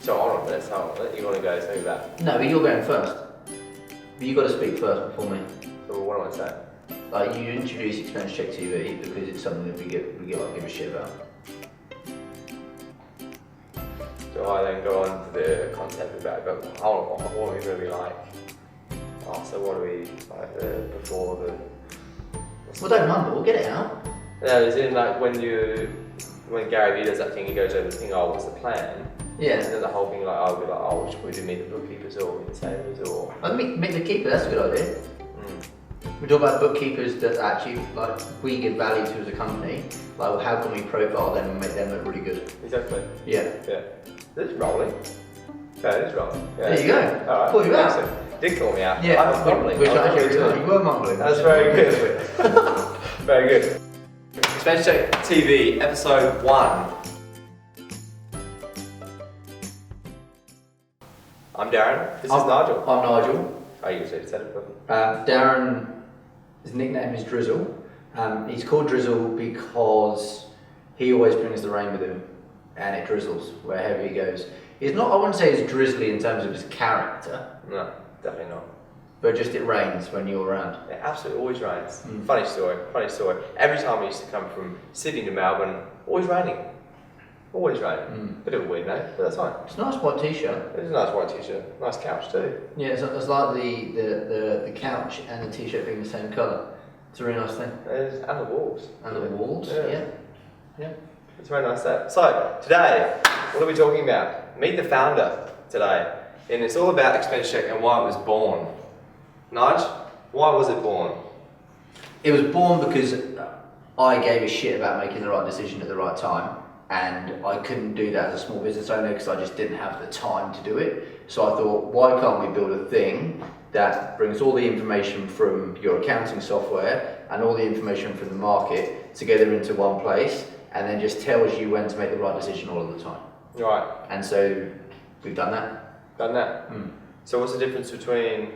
So on with this, you want to go say that? No, but you're going first. But you've got to speak first before me. So what do I say? Like, you introduce ExpenseCheck TV because it's something that we give a shit about. So I then go on to the concept about, but what are we really like? Oh, so what are we like before the? Well, don't mumble, get it out. No, is it like when Gary Vee does that thing, he goes over the thing, oh, what's the plan? Yeah. And then the whole thing, like, oh, we're like, oh, should we do meet the bookkeepers or meet the sailors or? Meet the keeper, that's a good idea. We talk about bookkeepers that actually, like, we give value to as a company. Like, how can we profile them and make them look really good? Exactly. Yeah. Yeah. This is rolling. Yeah, it is rolling. Yeah. There you go. All right. Call you out. Excellent. Did call me out. Yeah. I was mumbling. Which actually, you were mumbling. That's very good. Very good. ExpenseCheck TV, episode 1. I'm Darren. This is Nigel. I'm Nigel. I usually said it, but Darren, his nickname is Drizzle. He's called Drizzle because he always brings the rain with him, and it drizzles wherever he goes. He's not, I wouldn't say he's drizzly in terms of his character. no, definitely not. But just it rains when you're around. It absolutely always rains. Funny story. Every time I used to come from Sydney to Melbourne, always raining. Always raining. Bit of a weird name, but that's fine. It's a nice white t-shirt. It's a nice white t-shirt. Nice couch too. Yeah, it's like the couch and the t-shirt being the same colour. It's a really nice thing. And the walls. And the walls, yeah. It's a very nice set. So, today, what are we talking about? Meet the founder today. And it's all about ExpenseCheck and why it was born. Nige, why was it born? It was born because I gave a shit about making the right decision at the right time, and I couldn't do that as a small business owner because I just didn't have the time to do it. So I thought, why can't we build a thing that brings all the information from your accounting software and all the information from the market together into one place, and then just tells you when to make the right decision all of the time. Right. And so we've done that. Done that. So what's the difference between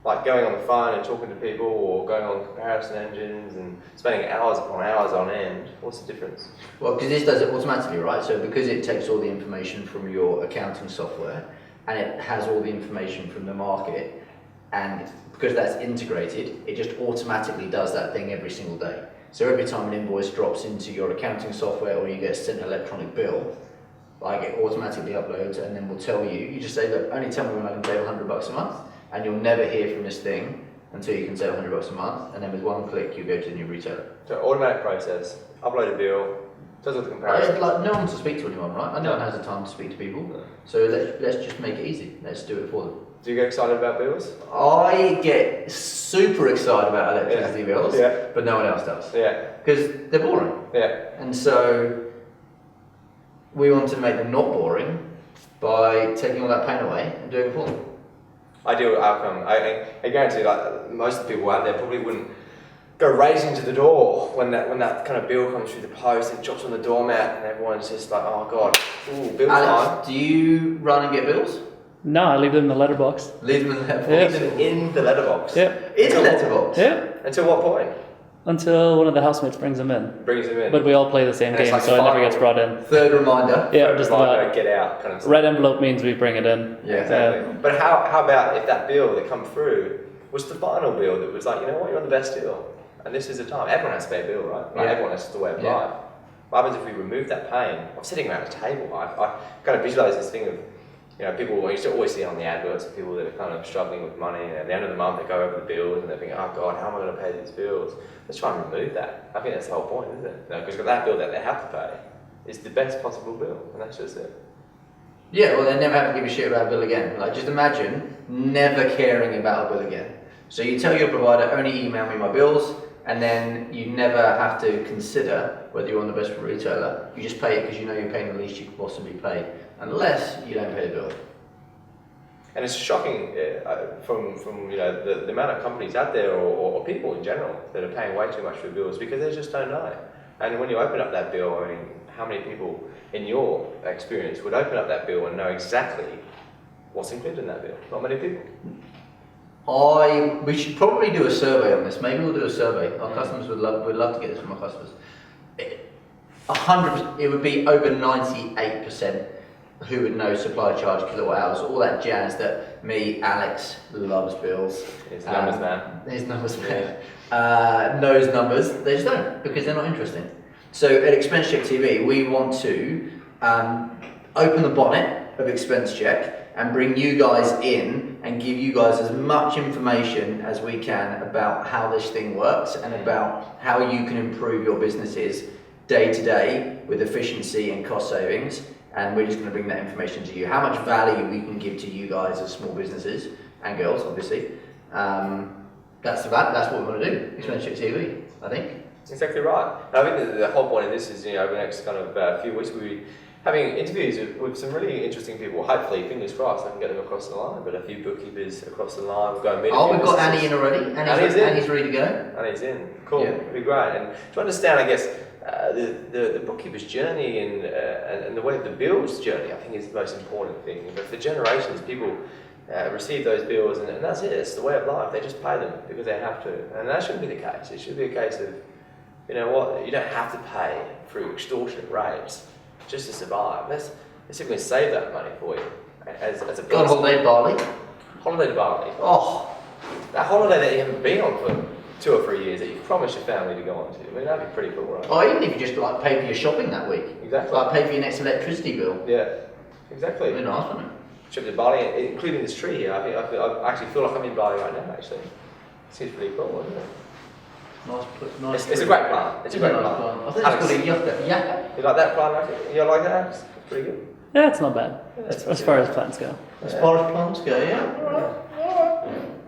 like going on the phone and talking to people, or going on comparison engines and spending hours upon hours on end? What's the difference? Well, because this does it automatically, right? So because it takes all the information from your accounting software and it has all the information from the market, and because that's integrated, it just automatically does that thing every single day. So every time an invoice drops into your accounting software or you get sent an electronic bill, like, it automatically uploads and then will tell you, you just say, look, only tell me when I can save $100 a month, and you'll never hear from this thing until you can save $100 a month, and then with one click you go to the new retailer. So automatic process, upload a bill, does all the comparison. Like, no one to speak to anyone, right? No one has the time to speak to people. No. So let's just make it easy. Let's do it for them. Do you get excited about bills? I get super excited about electricity bills, but no one else does. Yeah. Because they're boring. Yeah. And so we want to make them not boring by taking all that pain away and doing it for them. Ideal outcome. I guarantee, like, most of the people out there probably wouldn't go racing to the door when that kind of bill comes through the post and drops on the doormat, and everyone's just like, oh god, ooh, bill Alex, time. do you run and get bills? No, I leave them in the letterbox. Leave them in the letterbox. Yeah. Leave them in the letterbox. Yeah. In the letterbox? Yeah. Until what point? Until one of the housemates brings them in. Brings them in. But we all play the same And it's game, like so it never gets final. brought in. Third reminder. Yeah, Third just reminder, about. get out kind of stuff. Red envelope means we bring it in. Yeah, exactly. But how about if that bill that come through was the final bill that was like, you know what, you're on the best deal, and this is the time. Everyone has to pay a bill, right? Like, everyone has to way of life. What happens if we remove that pain? I'm sitting around a table. I kind of visualize this thing of, you know, people, you used to always see on the adverts of people that are kind of struggling with money, and at the end of the month they go over the bills and they think, oh god, how am I going to pay these bills? Let's try and remove that. I think that's the whole point, isn't it? Because that bill that they have to pay is the best possible bill, and that's just it. Yeah, well, they never have to give a shit about a bill again. Like, just imagine never caring about a bill again. So you tell your provider, only email me my bills, and then you never have to consider whether you're on the best retailer. You just pay it because you know you're paying the least you could possibly pay, unless you don't pay the bill. And it's shocking from you know the amount of companies out there or people in general that are paying way too much for bills because they just don't know. And when you open up that bill, I mean, how many people in your experience would open up that bill and know exactly what's included in that bill? Not many people. We should probably do a survey on this. Maybe we'll do a survey. Our customers would love to get this from our customers. 100%, it would be over 98% who would know supply charge, kilowatt hours, all that jazz that me, Alex, loves bills. His numbers man. His numbers man. Knows numbers, they just don't, because they're not interesting. So at ExpenseCheck TV, we want to open the bonnet of ExpenseCheck and bring you guys in and give you guys as much information as we can about how this thing works and about how you can improve your businesses day to day with efficiency and cost savings. And we're just going to bring that information to you. How much value we can give to you guys as small businesses and girls, obviously. That's what we want to do. ExpenseCheck TV, I think. Exactly right. And I think the whole point of this is, over the next kind of few weeks, we'll be having interviews with some really interesting people. Hopefully, fingers crossed, I can get them across the line. But a few bookkeepers across the line. We'll go and meet. We've got Annie in already. Annie's ready to go. Annie's in. Cool. Yeah. It'll be great. And to understand, I guess, the bookkeeper's journey and the way of the bills journey, I think, is the most important thing. But for generations, people receive those bills, and that's it. It's the way of life. They just pay them because they have to, and that shouldn't be the case. It should be a case of, you know what, you don't have to pay through extortionate rates just to survive. Let's simply save that money for you as a person. Got a holiday to Bali. Holiday to Bali. Oh, that holiday that you haven't been on for 2 or 3 years that you promised your family to go on to. I mean, that'd be pretty cool, right? or even if you just like pay for your shopping that week. Exactly. Like pay for your next electricity bill. Yeah, exactly. It'd be nice, wouldn't it? Trip to Bali, including this tree here. I actually feel like I'm in Bali right now. Actually, seems pretty cool, isn't it? Nice. It's a great plant. It's a great plant. I think it's called a yucca. You like that plant? You like that? It's pretty good. Yeah, it's not bad. Yeah, As far as plants go. As far as plants go, yeah.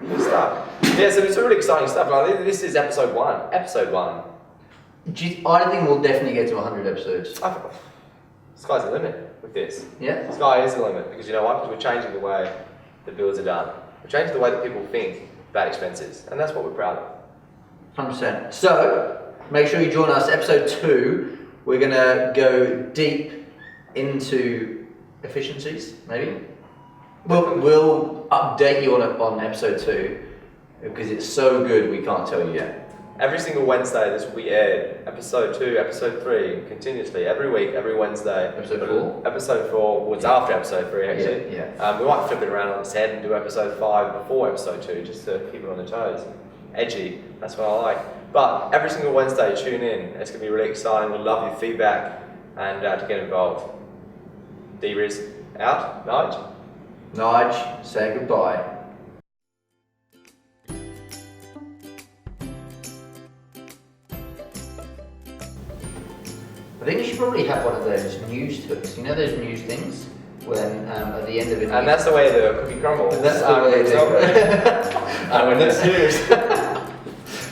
Good stuff. Yeah, so it's really exciting stuff. Like, this is episode 1. Episode 1. I think we'll definitely get to 100 episodes. Sky's the limit with this. Yeah. Sky is the limit because you know why? Because we're changing the way the bills are done. We're changing the way that people think about expenses, and that's what we're proud of. 100%. So, make sure you join us. Episode 2, we're going to go deep into efficiencies, maybe. We'll update you on episode 2 because it's so good we can't tell you yet. Every single Wednesday this will be aired. Episode 2, episode 3, continuously, every week, every Wednesday. Episode 4? Episode 4, well, it's after episode 3 actually. Yeah. We might flip it around on its head and do episode 5 before episode 2 just to keep it on the toes. Edgy, that's what I like. But every single Wednesday, tune in. It's going to be really exciting. We'll love your feedback and to get involved. D-Riz out. Nige? Nige, say goodbye. I think you should probably have one of those news hooks. You know those news things? When at the end of it. And that's the way the cookie crumbles. That's the way it is. And when it's news.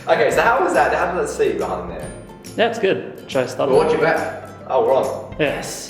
Okay, so how was that? How did it see behind there? Yeah, it's good. Should I start? Watch it back. Oh, we're on. Yes.